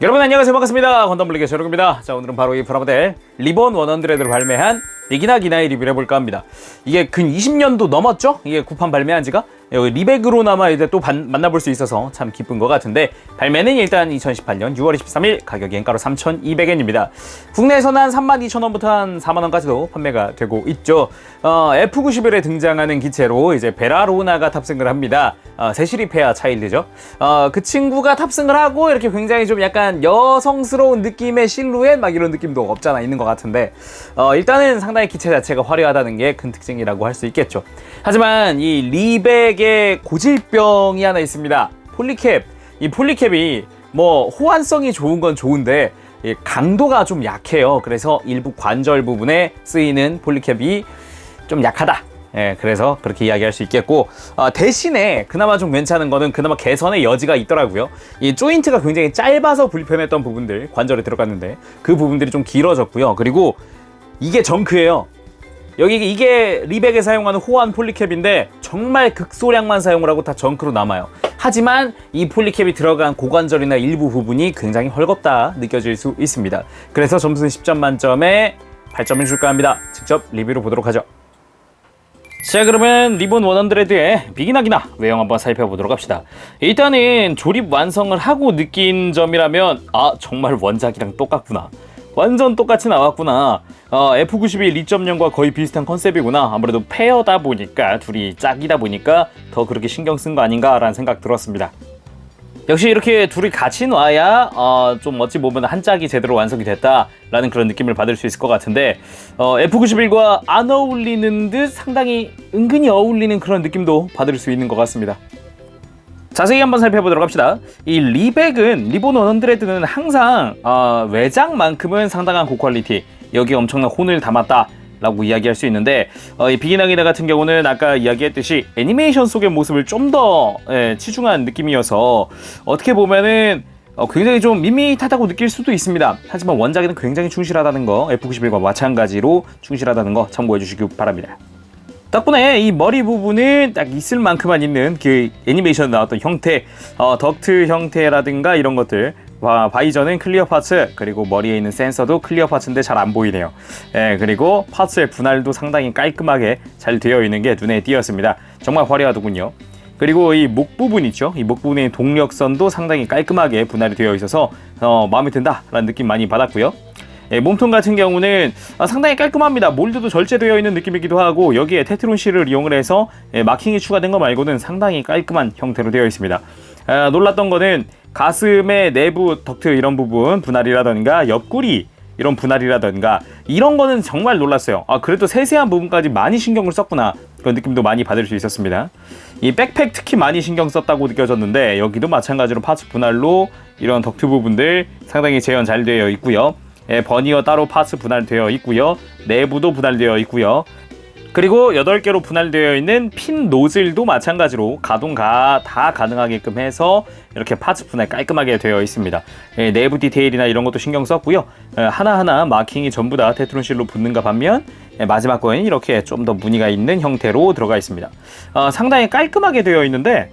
여러분 안녕하세요. 반갑습니다. 건담블리의 저력입니다. 자, 오늘은 바로 이 프라모델 리본 100를 발매한 비기나 기나이 리뷰를 해볼까 합니다. 이게 근 20년도 넘었죠? 이게 구판 발매한 지가? 여기 리백으로나마 이제 또 만나볼 수 있어서 참 기쁜 것 같은데, 발매는 일단 2018년 6월 23일, 가격이 엔가로 3,200엔입니다. 국내에서는 한 32,000원부터 한 4만원까지도 판매가 되고 있죠. F91에 등장하는 기체로 이제 베라로나가 탑승을 합니다. 세시리페아 차일드죠. 그 친구가 탑승을 하고 이렇게 굉장히 좀 약간 여성스러운 느낌의 실루엣 막 이런 느낌도 없잖아 있는 것 같은데, 일단은 상당히 기체 자체가 화려하다는 게 큰 특징이라고 할 수 있겠죠. 하지만 이 리백의 고질병이 하나 있습니다. 폴리캡. 이 폴리캡이 뭐 호환성이 좋은 건 좋은데 강도가 좀 약해요. 그래서 일부 관절 부분에 쓰이는 폴리캡이 좀 약하다. 그래서 그렇게 이야기할 수 있겠고, 대신에 그나마 좀 괜찮은 거는 그나마 개선의 여지가 있더라고요. 이 조인트가 굉장히 짧아서 불편했던 부분들, 관절에 들어갔는데 그 부분들이 좀 길어졌고요. 그리고 이게 정크예요. 이게 리백에 사용하는 호환 폴리캡인데 정말 극소량만 사용을 하고 다 정크로 남아요. 하지만 이 폴리캡이 들어간 고관절이나 일부 부분이 굉장히 헐겁다 느껴질 수 있습니다. 그래서 점수는 10점 만점에 8점을 줄까 합니다. 직접 리뷰로 보도록 하죠. 자, 그러면 리본 100의 비기나기나 외형 한번 살펴보도록 합시다. 일단은 조립 완성을 하고 느낀 점이라면, 정말 원작이랑 똑같구나, 완전 똑같이 나왔구나. F91 2.0과 거의 비슷한 컨셉이구나. 아무래도 페어다 보니까, 둘이 짝이다 보니까 더 그렇게 신경 쓴 거 아닌가 라는 생각 들었습니다. 역시 이렇게 둘이 같이 놔야 좀 어찌 보면 한 짝이 제대로 완성이 됐다라는 그런 느낌을 받을 수 있을 것 같은데, F91과 안 어울리는 듯 상당히 은근히 어울리는 그런 느낌도 받을 수 있는 것 같습니다. 자세히 한번 살펴보도록 합시다. 이 리본 100는 항상 외장만큼은 상당한 고퀄리티, 여기 엄청난 혼을 담았다 라고 이야기할 수 있는데, 이 비기나기나 같은 경우는 아까 이야기했듯이 애니메이션 속의 모습을 좀 더 치중한 느낌이어서 어떻게 보면은 굉장히 좀 밋밋하다고 느낄 수도 있습니다. 하지만 원작에는 굉장히 충실하다는 거, F91과 마찬가지로 충실하다는 거 참고해 주시기 바랍니다. 덕분에 이 머리 부분은 딱 있을 만큼만 있는 그 애니메이션 나왔던 형태, 덕트 형태라든가 이런 것들, 바이저는 클리어 파츠, 그리고 머리에 있는 센서도 클리어 파츠인데 잘 안 보이네요. 그리고 파츠의 분할도 상당히 깔끔하게 잘 되어 있는 게 눈에 띄었습니다. 정말 화려하더군요. 그리고 이 목 부분 있죠? 이 목 부분의 동력선도 상당히 깔끔하게 분할이 되어 있어서 마음에 든다라는 느낌 많이 받았고요. 몸통 같은 경우는 상당히 깔끔합니다. 몰드도 절제되어 있는 느낌이기도 하고, 여기에 테트론 실을 이용을 해서 마킹이 추가된 거 말고는 상당히 깔끔한 형태로 되어 있습니다. 놀랐던 거는 가슴의 내부 덕트 이런 부분 분할이라던가 옆구리 이런 분할이라던가 이런 거는 정말 놀랐어요. 그래도 세세한 부분까지 많이 신경을 썼구나, 그런 느낌도 많이 받을 수 있었습니다. 이 백팩 특히 많이 신경 썼다고 느껴졌는데, 여기도 마찬가지로 파츠 분할로 이런 덕트 부분들 상당히 재현 잘 되어 있고요. 버니어 따로 파츠 분할되어 있고요. 내부도 분할되어 있고요. 그리고 8개로 분할되어 있는 핀 노즐도 마찬가지로 가동 다 가능하게끔 해서 이렇게 파츠 분할 깔끔하게 되어 있습니다. 내부 디테일이나 이런 것도 신경 썼고요. 하나하나 마킹이 전부 다 테트론 실로 붙는가 반면, 마지막 거에는 이렇게 좀 더 무늬가 있는 형태로 들어가 있습니다. 상당히 깔끔하게 되어 있는데,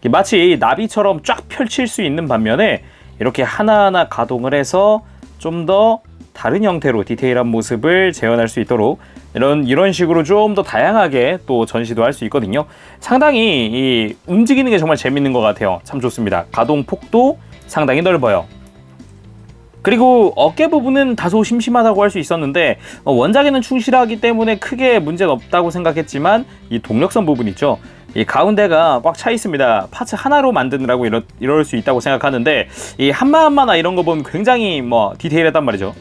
마치 나비처럼 쫙 펼칠 수 있는 반면에 이렇게 하나하나 가동을 해서 좀 더 다른 형태로 디테일한 모습을 재현할 수 있도록 이런 식으로 좀 더 다양하게 또 전시도 할 수 있거든요. 상당히 움직이는 게 정말 재밌는 것 같아요. 참 좋습니다. 가동 폭도 상당히 넓어요. 그리고 어깨 부분은 다소 심심하다고 할 수 있었는데, 원작에는 충실하기 때문에 크게 문제는 없다고 생각했지만, 이 동력선 부분 있죠? 이 가운데가 꽉 차 있습니다. 파츠 하나로 만드느라고 이럴 수 있다고 생각하는데, 이 한마한마나 이런 거 보면 굉장히 디테일했단 말이죠.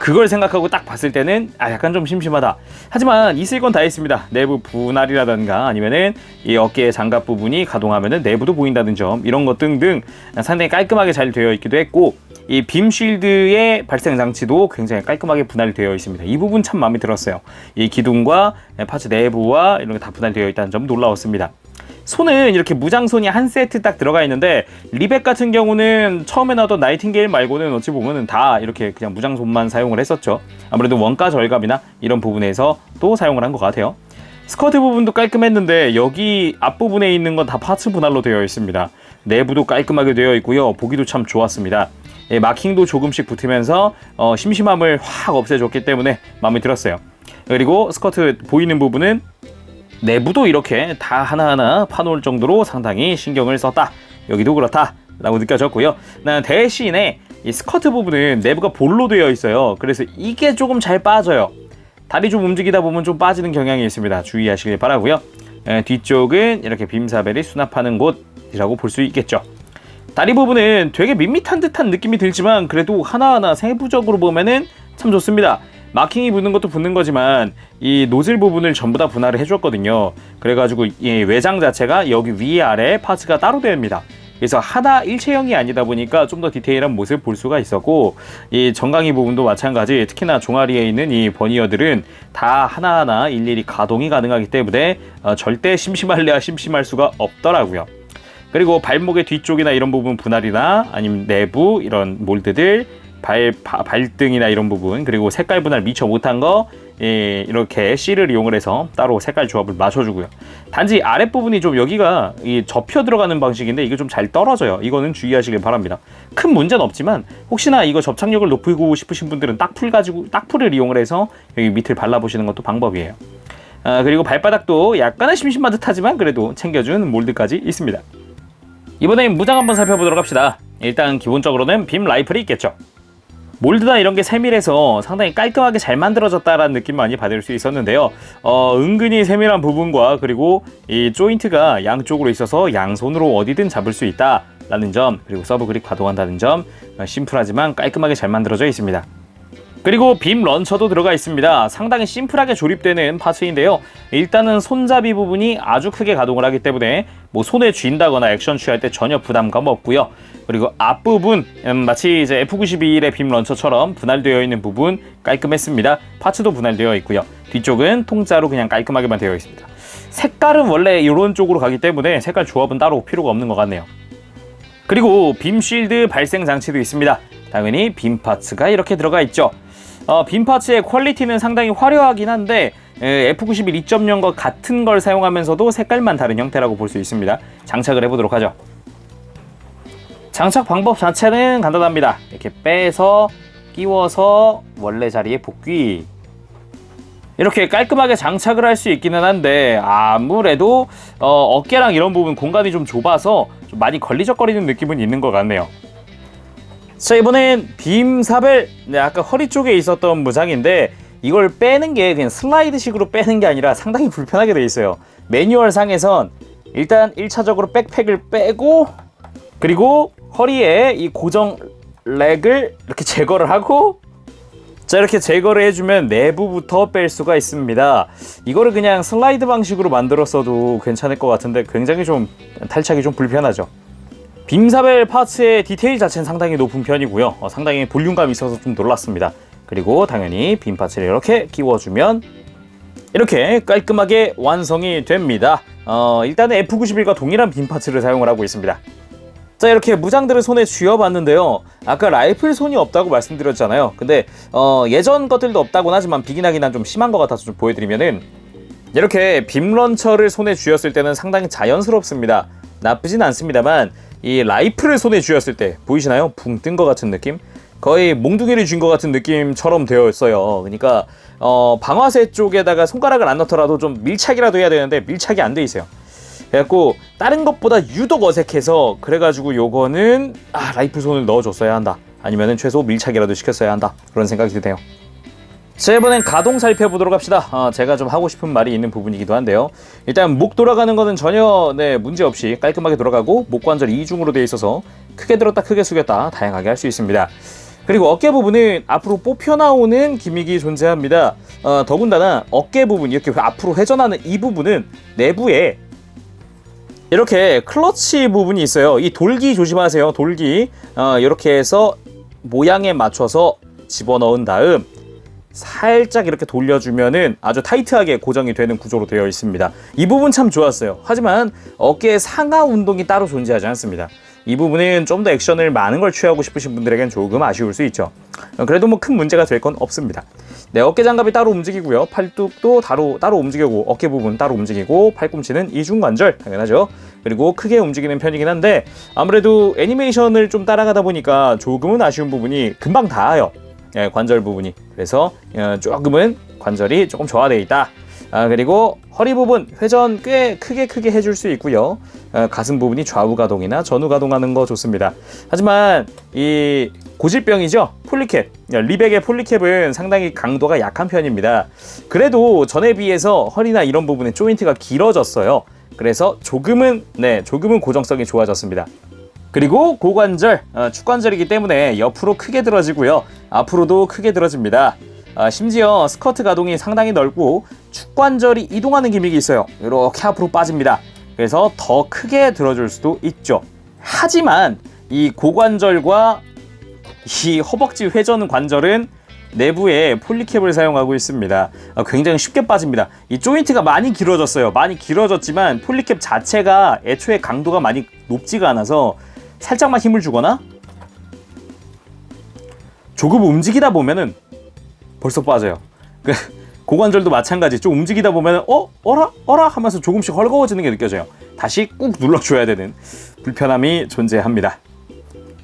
그걸 생각하고 딱 봤을 때는 약간 좀 심심하다. 하지만 있을 건 다 있습니다. 내부 분할이라든가 아니면은 이 어깨의 장갑 부분이 가동하면은 내부도 보인다는 점, 이런 것 등등 상당히 깔끔하게 잘 되어 있기도 했고, 이 빔 쉴드의 발생 장치도 굉장히 깔끔하게 분할되어 있습니다. 이 부분 참 마음에 들었어요. 이 기둥과 파츠 내부와 이런 게 다 분할되어 있다는 점 놀라웠습니다. 손은 이렇게 무장손이 한 세트 딱 들어가 있는데, 리백 같은 경우는 처음에 나왔던 나이팅게일 말고는 어찌 보면은 다 이렇게 그냥 무장손만 사용을 했었죠. 아무래도 원가 절감이나 이런 부분에서 또 사용을 한 것 같아요. 스커트 부분도 깔끔했는데 여기 앞부분에 있는 건 다 파츠 분할로 되어 있습니다. 내부도 깔끔하게 되어 있고요. 보기도 참 좋았습니다. 마킹도 조금씩 붙으면서 심심함을 확 없애줬기 때문에 마음에 들었어요. 그리고 스커트 보이는 부분은 내부도 이렇게 다 하나하나 파놓을 정도로 상당히 신경을 썼다. 여기도 그렇다 라고 느껴졌고요. 대신에 이 스커트 부분은 내부가 볼로 되어 있어요. 그래서 이게 조금 잘 빠져요. 다리 좀 움직이다 보면 좀 빠지는 경향이 있습니다. 주의하시길 바라고요. 뒤쪽은 이렇게 빔사벨이 수납하는 곳이라고 볼 수 있겠죠. 다리 부분은 되게 밋밋한 듯한 느낌이 들지만 그래도 하나하나 세부적으로 보면은 참 좋습니다. 마킹이 붙는 것도 붙는 거지만 이 노즐 부분을 전부 다 분할을 해줬거든요. 그래가지고 이 외장 자체가 여기 위아래 파츠가 따로 됩니다. 그래서 하나 일체형이 아니다 보니까 좀 더 디테일한 모습을 볼 수가 있었고, 이 정강이 부분도 마찬가지, 특히나 종아리에 있는 이 버니어들은 다 하나하나 일일이 가동이 가능하기 때문에 절대 심심할 수가 없더라고요. 그리고 발목의 뒤쪽이나 이런 부분 분할이나 아니면 내부 이런 몰드들, 발등이나 이런 부분, 그리고 색깔 분할 미처 못한 거 이렇게 C를 이용을 해서 따로 색깔 조합을 맞춰주고요. 단지 아랫부분이 좀 여기가 접혀 들어가는 방식인데 이게 좀 잘 떨어져요. 이거는 주의하시길 바랍니다. 큰 문제는 없지만 혹시나 이거 접착력을 높이고 싶으신 분들은 딱풀을 이용을 해서 여기 밑을 발라보시는 것도 방법이에요. 그리고 발바닥도 약간은 심심한 듯하지만 그래도 챙겨준 몰드까지 있습니다. 이번엔 무장 한번 살펴보도록 합시다. 일단 기본적으로는 빔 라이플이 있겠죠. 몰드나 이런 게 세밀해서 상당히 깔끔하게 잘 만들어졌다라는 느낌 많이 받을 수 있었는데요. 은근히 세밀한 부분과 그리고 이 조인트가 양쪽으로 있어서 양손으로 어디든 잡을 수 있다라는 점, 그리고 서브 그립 가동한다는 점, 심플하지만 깔끔하게 잘 만들어져 있습니다. 그리고 빔 런처도 들어가 있습니다. 상당히 심플하게 조립되는 파츠인데요. 일단은 손잡이 부분이 아주 크게 가동을 하기 때문에 뭐 손에 쥔다거나 액션 취할 때 전혀 부담감 없고요. 그리고 앞부분 마치 이제 F91의 빔 런처처럼 분할되어 있는 부분 깔끔했습니다. 파츠도 분할되어 있고요. 뒤쪽은 통짜로 그냥 깔끔하게만 되어 있습니다. 색깔은 원래 이런 쪽으로 가기 때문에 색깔 조합은 따로 필요가 없는 것 같네요. 그리고 빔 쉴드 발생 장치도 있습니다. 당연히 빔 파츠가 이렇게 들어가 있죠. 빔 파츠의 퀄리티는 상당히 화려하긴 한데 F91 2.0과 같은 걸 사용하면서도 색깔만 다른 형태라고 볼 수 있습니다. 장착을 해보도록 하죠. 장착 방법 자체는 간단합니다. 이렇게 빼서 끼워서 원래 자리에 복귀. 이렇게 깔끔하게 장착을 할 수 있기는 한데 아무래도 어깨랑 이런 부분 공간이 좀 좁아서 좀 많이 걸리적거리는 느낌은 있는 것 같네요. 자, 이번엔 빔사벨, 아까 허리 쪽에 있었던 무장인데 이걸 빼는 게 그냥 슬라이드식으로 빼는 게 아니라 상당히 불편하게 되어 있어요. 매뉴얼 상에선 일단 1차적으로 백팩을 빼고, 그리고 허리에 이 고정 렉을 이렇게 제거를 하고, 자, 이렇게 제거를 해주면 내부부터 뺄 수가 있습니다. 이거를 그냥 슬라이드 방식으로 만들었어도 괜찮을 것 같은데 굉장히 좀 탈착이 좀 불편하죠. 빔사벨 파츠의 디테일 자체는 상당히 높은 편이고요. 상당히 볼륨감이 있어서 좀 놀랐습니다. 그리고 당연히 빔 파츠를 이렇게 끼워주면 이렇게 깔끔하게 완성이 됩니다. 일단은 F91과 동일한 빔 파츠를 사용을 하고 있습니다. 자, 이렇게 무장들을 손에 쥐어봤는데요. 아까 라이플 손이 없다고 말씀드렸잖아요. 근데 예전 것들도 없다곤 하지만 비기나기난 좀 심한 것 같아서 좀 보여드리면은 이렇게 빔 런처를 손에 쥐었을 때는 상당히 자연스럽습니다. 나쁘진 않습니다만 이 라이플을 손에 쥐었을 때 보이시나요? 붕 뜬 것 같은 느낌? 거의 몽둥이를 쥔 것 같은 느낌처럼 되어 있어요. 그러니까 방아쇠 쪽에다가 손가락을 안 넣더라도 좀 밀착이라도 해야 되는데 밀착이 안 돼 있어요. 그래갖고 다른 것보다 유독 어색해서, 그래가지고 요거는 라이플 손을 넣어줬어야 한다, 아니면은 최소 밀착이라도 시켰어야 한다, 그런 생각이 드네요. 자, 이번엔 가동 살펴보도록 합시다. 제가 좀 하고 싶은 말이 있는 부분이기도 한데요. 일단 목 돌아가는 거는 전혀 문제 없이 깔끔하게 돌아가고, 목 관절 이중으로 되어 있어서 크게 들었다 크게 숙였다 다양하게 할 수 있습니다. 그리고 어깨 부분은 앞으로 뽑혀 나오는 기믹이 존재합니다. 더군다나 어깨 부분, 이렇게 앞으로 회전하는 이 부분은 내부에 이렇게 클러치 부분이 있어요. 이 돌기 조심하세요. 돌기. 이렇게 해서 모양에 맞춰서 집어넣은 다음 살짝 이렇게 돌려주면은 아주 타이트하게 고정이 되는 구조로 되어 있습니다. 이 부분 참 좋았어요. 하지만 어깨 상하 운동이 따로 존재하지 않습니다. 이 부분은 좀 더 액션을 많은 걸 취하고 싶으신 분들에겐 조금 아쉬울 수 있죠. 그래도 뭐 큰 문제가 될 건 없습니다. 네, 어깨 장갑이 따로 움직이고요. 팔뚝도 따로 움직이고, 어깨 부분 따로 움직이고, 팔꿈치는 이중관절 당연하죠. 그리고 크게 움직이는 편이긴 한데 아무래도 애니메이션을 좀 따라가다 보니까 조금은 아쉬운 부분이 금방 닿아요. 예, 관절 부분이. 그래서 조금은 관절이 조금 저하되어 있다. 그리고 허리 부분 회전 꽤 크게 해줄 수 있고요. 가슴 부분이 좌우 가동이나 전후 가동하는 거 좋습니다. 하지만 이 고질병이죠. 폴리캡. 리백의 폴리캡은 상당히 강도가 약한 편입니다. 그래도 전에 비해서 허리나 이런 부분에 조인트가 길어졌어요. 그래서 조금은 고정성이 좋아졌습니다. 그리고 고관절, 축관절이기 때문에 옆으로 크게 들어지고요. 앞으로도 크게 들어집니다. 심지어 스커트 가동이 상당히 넓고 축관절이 이동하는 기믹이 있어요. 이렇게 앞으로 빠집니다. 그래서 더 크게 들어줄 수도 있죠. 하지만 이 고관절과 이 허벅지 회전 관절은 내부에 폴리캡을 사용하고 있습니다. 굉장히 쉽게 빠집니다. 이 조인트가 많이 길어졌어요. 많이 길어졌지만 폴리캡 자체가 애초에 강도가 많이 높지가 않아서 살짝만 힘을 주거나 조금 움직이다 보면은 벌써 빠져요. 고관절도 마찬가지. 좀 움직이다 보면 어라 하면서 조금씩 헐거워지는 게 느껴져요. 다시 꾹 눌러줘야 되는 불편함이 존재합니다.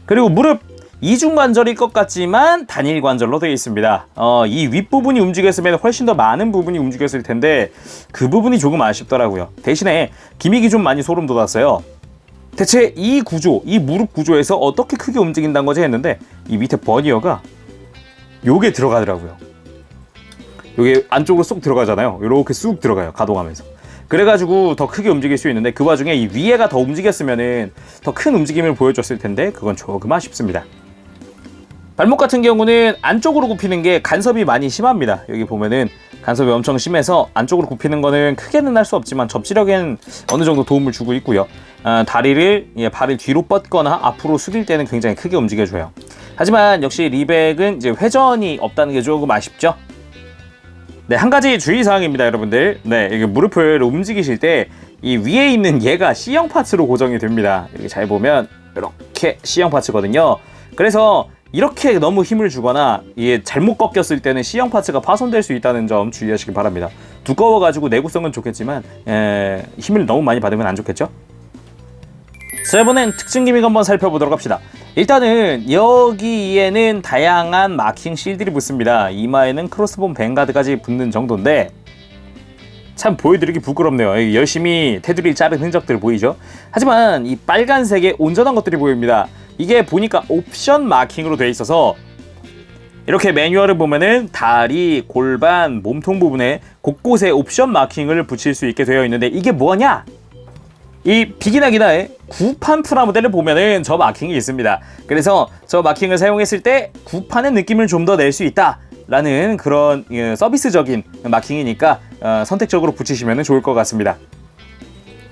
그리고 무릎 이중관절일 것 같지만 단일관절로 되어 있습니다. 이 윗부분이 움직였으면 훨씬 더 많은 부분이 움직였을 텐데 그 부분이 조금 아쉽더라고요. 대신에 기믹이 좀 많이 소름 돋았어요. 대체 이 구조, 이 무릎 구조에서 어떻게 크게 움직인다는 거지 했는데 이 밑에 버니어가 요게 들어가더라고요. 요게 안쪽으로 쏙 들어가잖아요. 이렇게 쑥 들어가요. 가동하면서. 그래가지고 더 크게 움직일 수 있는데 그 와중에 이 위에가 더 움직였으면은 더 큰 움직임을 보여줬을 텐데 그건 조금 아쉽습니다. 발목 같은 경우는 안쪽으로 굽히는 게 간섭이 많이 심합니다. 여기 보면은 간섭이 엄청 심해서 안쪽으로 굽히는 거는 크게는 할 수 없지만 접지력엔 어느 정도 도움을 주고 있고요. 발을 뒤로 뻗거나 앞으로 숙일 때는 굉장히 크게 움직여줘요. 하지만 역시 리백은 이제 회전이 없다는 게 조금 아쉽죠. 네, 한 가지 주의사항입니다, 여러분들. 네, 이게 무릎을 움직이실 때 이 위에 있는 얘가 C형 파츠로 고정이 됩니다. 이렇게 잘 보면 이렇게 C형 파츠거든요. 그래서 이렇게 너무 힘을 주거나 이게 잘못 꺾였을 때는 C형 파츠가 파손될 수 있다는 점 주의하시기 바랍니다. 두꺼워가지고 내구성은 좋겠지만 힘을 너무 많이 받으면 안 좋겠죠? 자, 이번엔 특징 기믹 한번 살펴보도록 합시다. 일단은 여기에는 다양한 마킹 실들이 붙습니다. 이마에는 크로스본 뱅가드까지 붙는 정도인데 참 보여드리기 부끄럽네요. 열심히 테두리를 자른 흔적들 보이죠? 하지만 이 빨간색의 온전한 것들이 보입니다. 이게 보니까 옵션 마킹으로 되어 있어서 이렇게 매뉴얼을 보면은 다리, 골반, 몸통 부분에 곳곳에 옵션 마킹을 붙일 수 있게 되어 있는데 이게 뭐냐? 이 비기나기나의 구판 프라모델을 보면은 저 마킹이 있습니다. 그래서 저 마킹을 사용했을 때 구판의 느낌을 좀 더 낼 수 있다 라는 그런 서비스적인 마킹이니까 선택적으로 붙이시면 좋을 것 같습니다.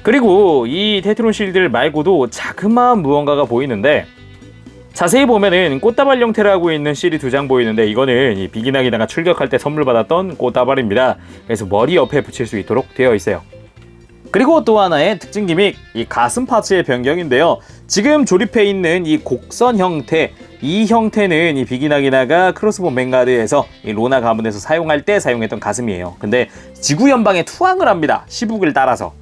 그리고 이 테트론 실드 말고도 자그마한 무언가가 보이는데 자세히 보면은 꽃다발 형태를 하고 있는 실이 2장 보이는데 이거는 이 비기나기나가 출격할 때 선물 받았던 꽃다발입니다. 그래서 머리 옆에 붙일 수 있도록 되어 있어요. 그리고 또 하나의 특징 기믹, 이 가슴 파츠의 변경인데요. 지금 조립해 있는 이 곡선 형태, 이 형태는 이 비기나기나가 크로스본 뱅가드에서 이 로나 가문에서 사용할 때 사용했던 가슴이에요. 근데 지구 연방에 투항을 합니다. 시북을 따라서.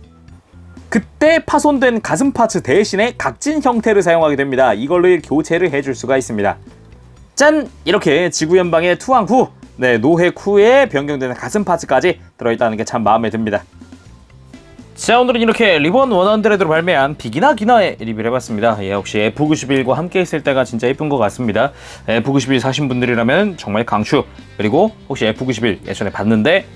그때 파손된 가슴 파츠 대신에 각진 형태를 사용하게 됩니다. 이걸로 교체를 해줄 수가 있습니다. 짠! 이렇게 지구 연방에 투항 후, 노획 후에 변경되는 가슴 파츠까지 들어있다는 게 참 마음에 듭니다. 자, 오늘은 이렇게 리본 100로 발매한 비기나기나의 리뷰를 해봤습니다. 역시 F91과 함께 있을 때가 진짜 예쁜 것 같습니다. F91 사신 분들이라면 정말 강추. 그리고 혹시 F91 예전에 봤는데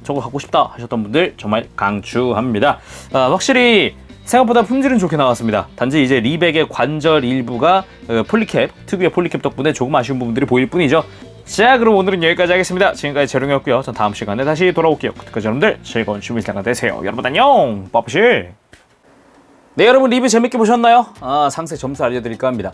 저거 갖고 싶다 하셨던 분들 정말 강추합니다. 확실히 생각보다 품질은 좋게 나왔습니다. 단지 이제 리백의 관절 일부가 폴리캡, 특유의 폴리캡 덕분에 조금 아쉬운 부분들이 보일 뿐이죠. 자, 그럼 오늘은 여기까지 하겠습니다. 지금까지 재룡이었고요. 전 다음 시간에 다시 돌아올게요. 그때까지 여러분들 즐거운 취미 생활 되세요. 여러분 안녕! 빠쁘실! 네, 여러분 리뷰 재밌게 보셨나요? 상세 점수 알려드릴까 합니다.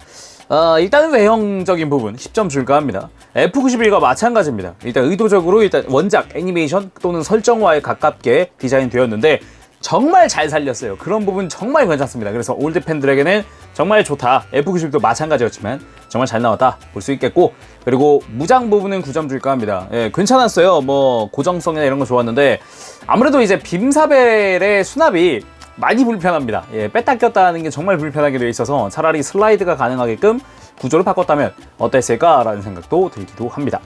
일단은 외형적인 부분 10점 줄까 합니다. F91과 마찬가지입니다. 일단 의도적으로 원작 애니메이션 또는 설정화에 가깝게 디자인되었는데 정말 잘 살렸어요. 그런 부분 정말 괜찮습니다. 그래서 올드 팬들에게는 정말 좋다. F91도 마찬가지였지만 정말 잘 나왔다 볼 수 있겠고, 그리고 무장 부분은 9점 줄까 합니다. 괜찮았어요. 뭐 고정성이나 이런 거 좋았는데 아무래도 이제 빔사벨의 수납이 많이 불편합니다. 예, 뺐다 꼈다 하는 게 정말 불편하게 되어 있어서 차라리 슬라이드가 가능하게끔 구조를 바꿨다면 어땠을까라는 생각도 들기도 합니다.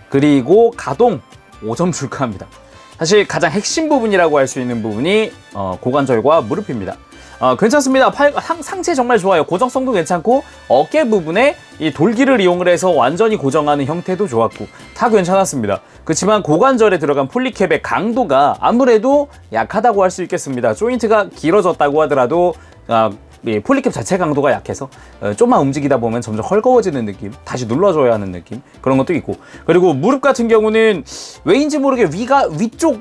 그리고 가동 5점 줄까 합니다. 사실 가장 핵심 부분이라고 할 수 있는 부분이 고관절과 무릎입니다. 괜찮습니다. 상체 정말 좋아요. 고정성도 괜찮고 어깨 부분에 이 돌기를 이용을 해서 완전히 고정하는 형태도 좋았고 다 괜찮았습니다. 그렇지만 고관절에 들어간 폴리캡의 강도가 아무래도 약하다고 할 수 있겠습니다. 조인트가 길어졌다고 하더라도 이 폴리캡 자체 강도가 약해서 좀만 움직이다 보면 점점 헐거워지는 느낌, 다시 눌러줘야 하는 느낌, 그런 것도 있고. 그리고 무릎 같은 경우는 왜인지 모르게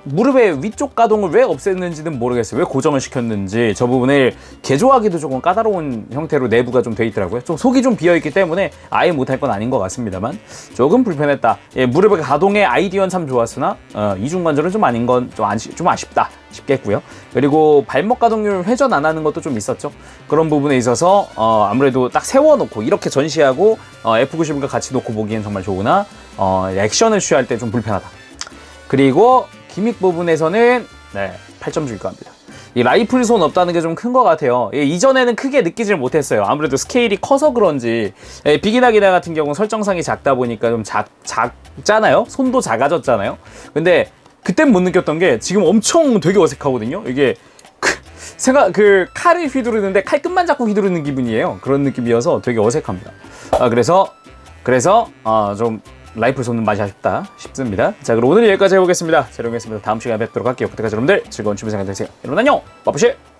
무릎의 위쪽 가동을 왜 없앴는지는 모르겠어요. 왜 고정을 시켰는지 저 부분을 개조하기도 조금 까다로운 형태로 내부가 좀 돼 있더라고요. 좀 속이 좀 비어있기 때문에 아예 못할 건 아닌 것 같습니다만 조금 불편했다. 예, 무릎의 가동의 아이디어는 참 좋았으나 이중관절은 좀 아닌 건 좀 아쉽다 싶겠고요. 그리고 발목 가동률 회전 안 하는 것도 좀 있었죠. 그런 부분에 있어서 아무래도 딱 세워놓고 이렇게 전시하고 F90과 같이 놓고 보기엔 정말 좋으나 액션을 취할 때 좀 불편하다. 그리고 기믹 부분에서는 8점 줄까 합니다. 이 라이플 손 없다는 게 좀 큰 것 같아요. 이전에는 크게 느끼질 못했어요. 아무래도 스케일이 커서 그런지 비기나기나 같은 경우는 설정상이 작다 보니까 좀 작잖아요. 손도 작아졌잖아요. 근데 그땐 못 느꼈던 게 지금 엄청 되게 어색하거든요. 이게 칼을 휘두르는데 칼 끝만 잡고 휘두르는 기분이에요. 그런 느낌이어서 되게 어색합니다. 그래서 좀 라이플 손은 맛이 아쉽다 싶습니다. 자, 그럼 오늘 여기까지 해보겠습니다. 자, 여러분 다음 시간에 뵙도록 할게요. 그때까지 여러분들 즐거운 취미 생활 되세요. 여러분 안녕! 빠쁘시!